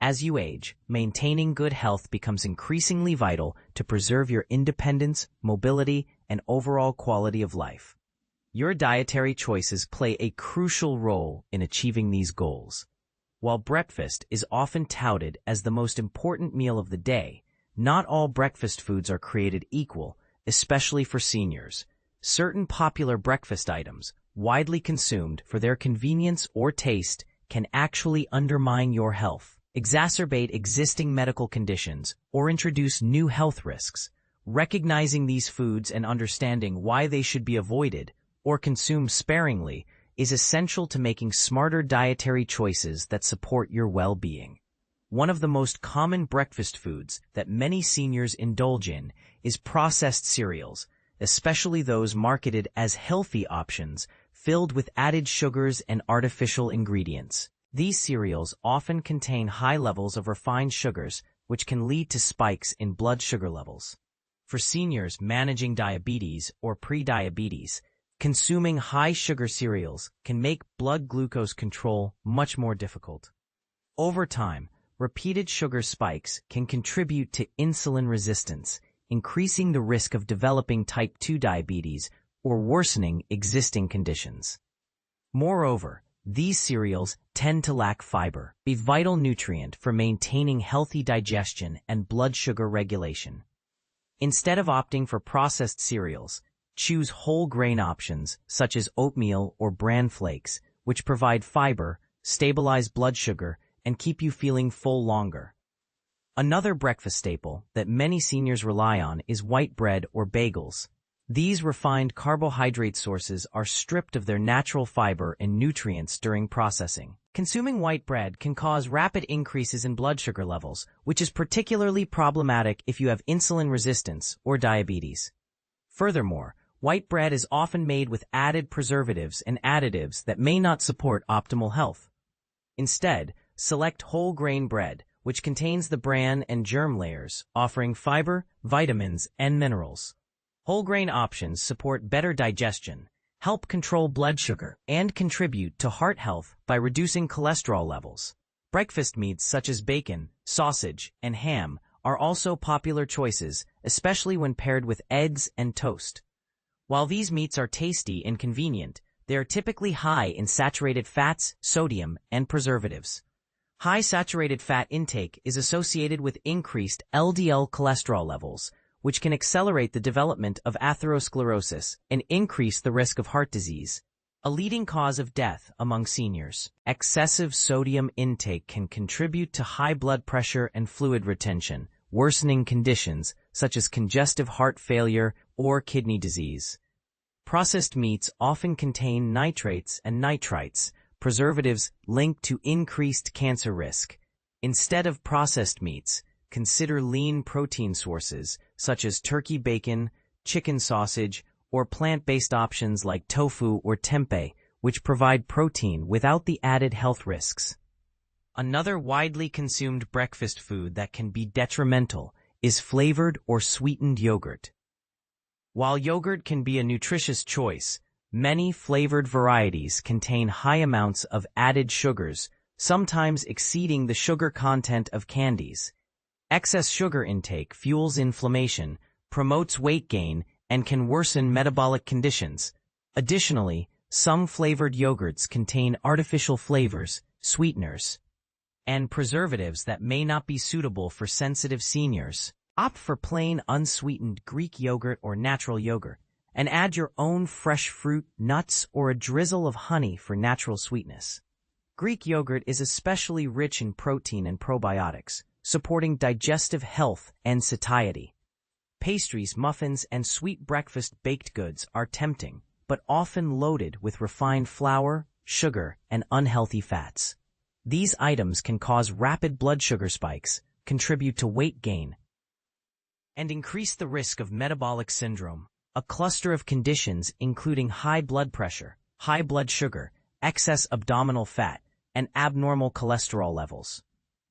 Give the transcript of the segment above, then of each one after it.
As you age, maintaining good health becomes increasingly vital to preserve your independence, mobility, and overall quality of life. Your dietary choices play a crucial role in achieving these goals. While breakfast is often touted as the most important meal of the day, not all breakfast foods are created equal, especially for seniors. Certain popular breakfast items, widely consumed for their convenience or taste, can actually undermine your health, exacerbate existing medical conditions, or introduce new health risks. Recognizing these foods and understanding why they should be avoided or consumed sparingly is essential to making smarter dietary choices that support your well-being. One of the most common breakfast foods that many seniors indulge in is processed cereals, especially those marketed as healthy options filled with added sugars and artificial ingredients. These cereals often contain high levels of refined sugars, which can lead to spikes in blood sugar levels. For seniors managing diabetes or prediabetes, consuming high-sugar cereals can make blood glucose control much more difficult. Over time, repeated sugar spikes can contribute to insulin resistance, increasing the risk of developing type 2 diabetes or worsening existing conditions. Moreover, these cereals tend to lack fiber, a vital nutrient for maintaining healthy digestion and blood sugar regulation. Instead of opting for processed cereals, choose whole grain options such as oatmeal or bran flakes, which provide fiber, stabilize blood sugar, and keep you feeling full longer. Another breakfast staple that many seniors rely on is white bread or bagels. These refined carbohydrate sources are stripped of their natural fiber and nutrients during processing. Consuming white bread can cause rapid increases in blood sugar levels, which is particularly problematic if you have insulin resistance or diabetes. Furthermore, white bread is often made with added preservatives and additives that may not support optimal health. Instead, select whole grain bread, which contains the bran and germ layers, offering fiber, vitamins, and minerals. Whole grain options support better digestion, help control blood sugar, and contribute to heart health by reducing cholesterol levels. Breakfast meats such as bacon, sausage, and ham are also popular choices, especially when paired with eggs and toast. While these meats are tasty and convenient, they are typically high in saturated fats, sodium, and preservatives. High saturated fat intake is associated with increased LDL cholesterol levels, which can accelerate the development of atherosclerosis and increase the risk of heart disease, a leading cause of death among seniors. Excessive sodium intake can contribute to high blood pressure and fluid retention, worsening conditions such as congestive heart failure or kidney disease. Processed meats often contain nitrates and nitrites, preservatives linked to increased cancer risk. Instead of processed meats, consider lean protein sources such as turkey bacon, chicken sausage, or plant-based options like tofu or tempeh, which provide protein without the added health risks. Another widely consumed breakfast food that can be detrimental is flavored or sweetened yogurt. While yogurt can be a nutritious choice, many flavored varieties contain high amounts of added sugars, sometimes exceeding the sugar content of candies. Excess sugar intake fuels inflammation, promotes weight gain, and can worsen metabolic conditions. Additionally, some flavored yogurts contain artificial flavors, sweeteners, and preservatives that may not be suitable for sensitive seniors. Opt for plain unsweetened Greek yogurt or natural yogurt, and add your own fresh fruit, nuts, or a drizzle of honey for natural sweetness. Greek yogurt is especially rich in protein and probiotics, supporting digestive health and satiety. Pastries, muffins, and sweet breakfast baked goods are tempting, but often loaded with refined flour, sugar, and unhealthy fats. These items can cause rapid blood sugar spikes, contribute to weight gain, and increase the risk of metabolic syndrome, a cluster of conditions including high blood pressure, high blood sugar, excess abdominal fat, and abnormal cholesterol levels.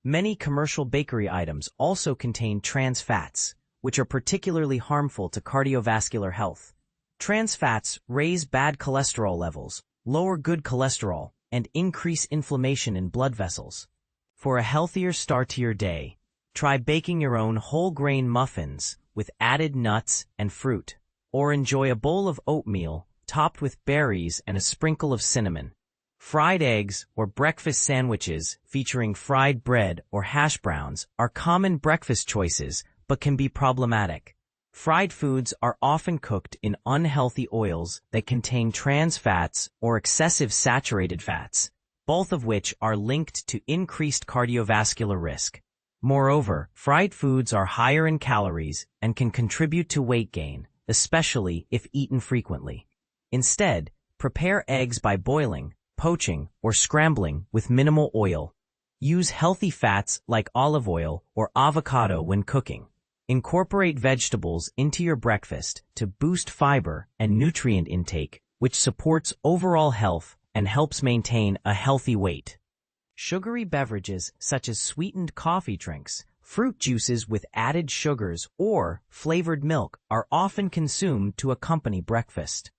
Many commercial bakery items also contain trans fats, which are particularly harmful to cardiovascular health. Trans fats raise bad cholesterol levels, lower good cholesterol, and increase inflammation in blood vessels. For a healthier start to your day, try baking your own whole grain muffins with added nuts and fruit, or enjoy a bowl of oatmeal topped with berries and a sprinkle of cinnamon. Fried eggs or breakfast sandwiches featuring fried bread or hash browns are common breakfast choices but can be problematic. Fried foods are often cooked in unhealthy oils that contain trans fats or excessive saturated fats, both of which are linked to increased cardiovascular risk. Moreover, fried foods are higher in calories and can contribute to weight gain, especially if eaten frequently. Instead, prepare eggs by boiling, poaching, or scrambling with minimal oil. Use healthy fats like olive oil or avocado when cooking. Incorporate vegetables into your breakfast to boost fiber and nutrient intake, which supports overall health and helps maintain a healthy weight. Sugary beverages such as sweetened coffee drinks, fruit juices with added sugars, or flavored milk are often consumed to accompany breakfast.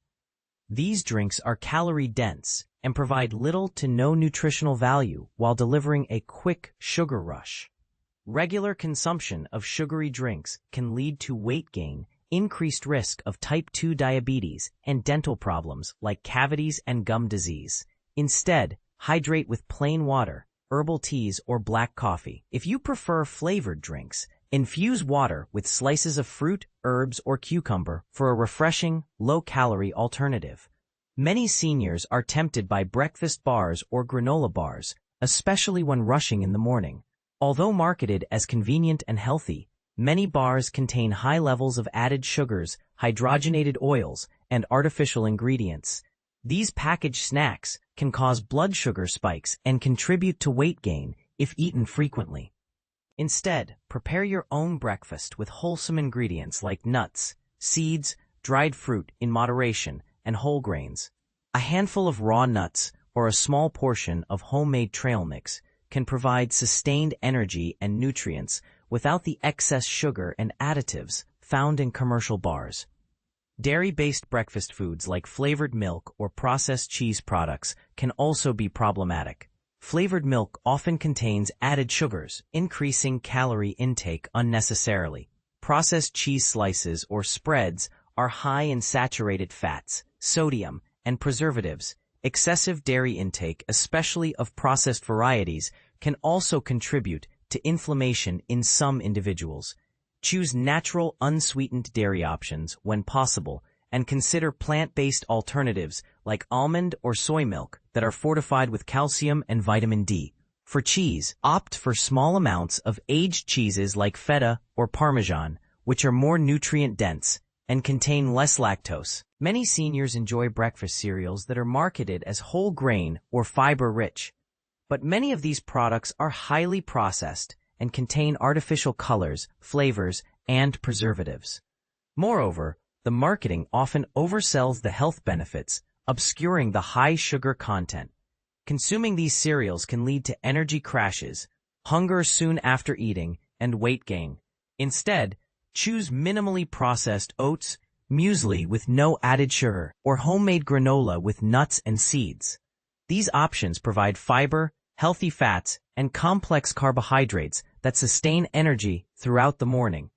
These drinks are calorie-dense and provide little to no nutritional value while delivering a quick sugar rush. Regular consumption of sugary drinks can lead to weight gain, increased risk of type 2 diabetes, and dental problems like cavities and gum disease. Instead, hydrate with plain water, herbal teas, or black coffee. If you prefer flavored drinks, infuse water with slices of fruit, herbs, or cucumber for a refreshing, low-calorie alternative. Many seniors are tempted by breakfast bars or granola bars, especially when rushing in the morning. Although marketed as convenient and healthy, many bars contain high levels of added sugars, hydrogenated oils, and artificial ingredients. These packaged snacks can cause blood sugar spikes and contribute to weight gain if eaten frequently. Instead, prepare your own breakfast with wholesome ingredients like nuts, seeds, dried fruit in moderation, and whole grains. A handful of raw nuts or a small portion of homemade trail mix can provide sustained energy and nutrients without the excess sugar and additives found in commercial bars. Dairy-based breakfast foods like flavored milk or processed cheese products can also be problematic. Flavored milk often contains added sugars, increasing calorie intake unnecessarily. Processed cheese slices or spreads are high in saturated fats, sodium, and preservatives. Excessive dairy intake, especially of processed varieties, can also contribute to inflammation in some individuals. Choose natural, unsweetened dairy options when possible, and consider plant-based alternatives like almond or soy milk that are fortified with calcium and vitamin D. For cheese, opt for small amounts of aged cheeses like feta or Parmesan, which are more nutrient-dense and contain less lactose. Many seniors enjoy breakfast cereals that are marketed as whole grain or fiber-rich, but many of these products are highly processed and contain artificial colors, flavors, and preservatives. Moreover, the marketing often oversells the health benefits, obscuring the high sugar content. Consuming these cereals can lead to energy crashes, hunger soon after eating, and weight gain. Instead, choose minimally processed oats, muesli with no added sugar, or homemade granola with nuts and seeds. These options provide fiber, healthy fats, and complex carbohydrates that sustain energy throughout the morning.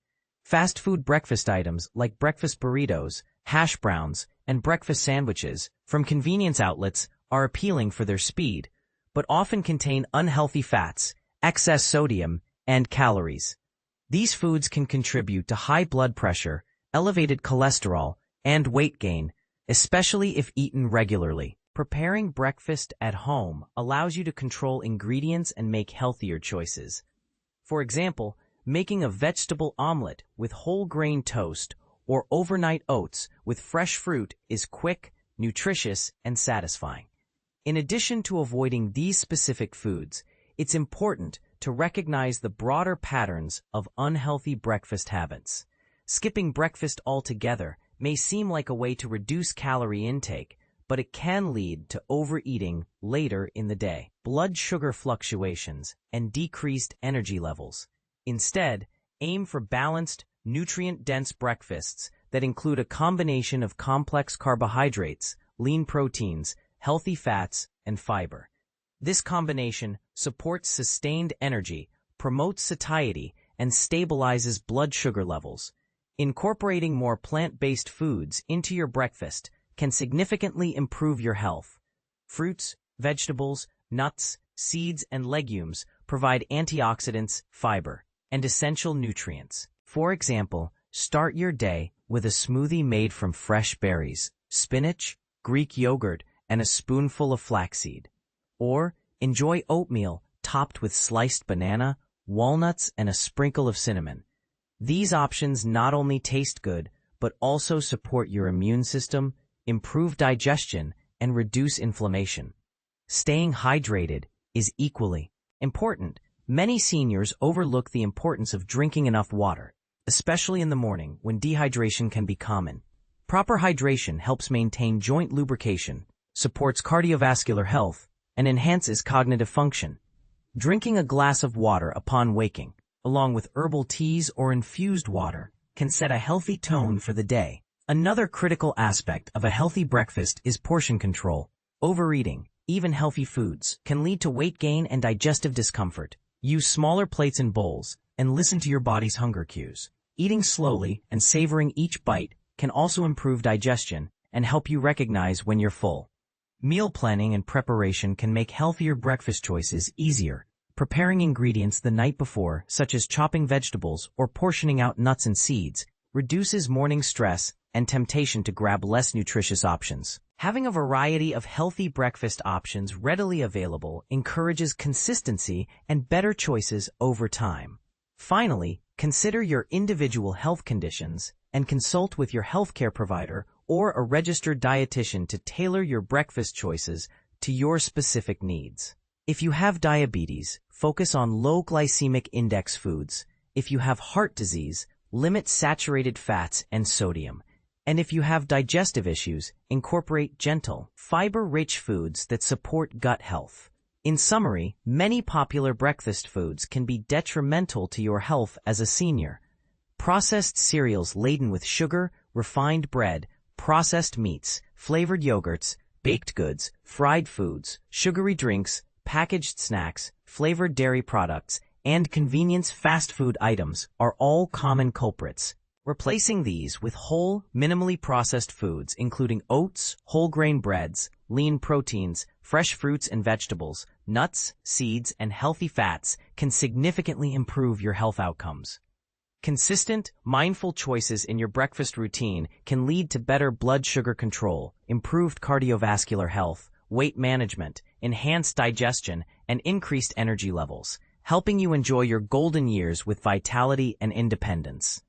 Fast food breakfast items like breakfast burritos, hash browns, and breakfast sandwiches from convenience outlets are appealing for their speed, but often contain unhealthy fats, excess sodium, and calories. These foods can contribute to high blood pressure, elevated cholesterol, and weight gain, especially if eaten regularly. Preparing breakfast at home allows you to control ingredients and make healthier choices. For example, making a vegetable omelet with whole grain toast or overnight oats with fresh fruit is quick, nutritious, and satisfying. In addition to avoiding these specific foods, it's important to recognize the broader patterns of unhealthy breakfast habits. Skipping breakfast altogether may seem like a way to reduce calorie intake, but it can lead to overeating later in the day, blood sugar fluctuations, and decreased energy levels. Instead, aim for balanced, nutrient-dense breakfasts that include a combination of complex carbohydrates, lean proteins, healthy fats, and fiber. This combination supports sustained energy, promotes satiety, and stabilizes blood sugar levels. Incorporating more plant-based foods into your breakfast can significantly improve your health. Fruits, vegetables, nuts, seeds, and legumes provide antioxidants, fiber, and essential nutrients. For example, start your day with a smoothie made from fresh berries, spinach, Greek yogurt, and a spoonful of flaxseed. Or enjoy oatmeal topped with sliced banana, walnuts, and a sprinkle of cinnamon. These options not only taste good, but also support your immune system, improve digestion, and reduce inflammation. Staying hydrated is equally important. Many seniors overlook the importance of drinking enough water, especially in the morning when dehydration can be common. Proper hydration helps maintain joint lubrication, supports cardiovascular health, and enhances cognitive function. Drinking a glass of water upon waking, along with herbal teas or infused water, can set a healthy tone for the day. Another critical aspect of a healthy breakfast is portion control. Overeating, even healthy foods, can lead to weight gain and digestive discomfort. Use smaller plates and bowls, and listen to your body's hunger cues. Eating slowly and savoring each bite can also improve digestion and help you recognize when you're full. Meal planning and preparation can make healthier breakfast choices easier. Preparing ingredients the night before, such as chopping vegetables or portioning out nuts and seeds, reduces morning stress and temptation to grab less nutritious options. Having a variety of healthy breakfast options readily available encourages consistency and better choices over time. Finally, consider your individual health conditions and consult with your healthcare provider or a registered dietitian to tailor your breakfast choices to your specific needs. If you have diabetes, focus on low glycemic index foods. If you have heart disease, limit saturated fats and sodium. And if you have digestive issues, incorporate gentle, fiber-rich foods that support gut health. In summary, many popular breakfast foods can be detrimental to your health as a senior. Processed cereals laden with sugar, refined bread, processed meats, flavored yogurts, baked goods, fried foods, sugary drinks, packaged snacks, flavored dairy products, and convenience fast food items are all common culprits. Replacing these with whole, minimally processed foods including oats, whole grain breads, lean proteins, fresh fruits and vegetables, nuts, seeds, and healthy fats can significantly improve your health outcomes. Consistent, mindful choices in your breakfast routine can lead to better blood sugar control, improved cardiovascular health, weight management, enhanced digestion, and increased energy levels, helping you enjoy your golden years with vitality and independence.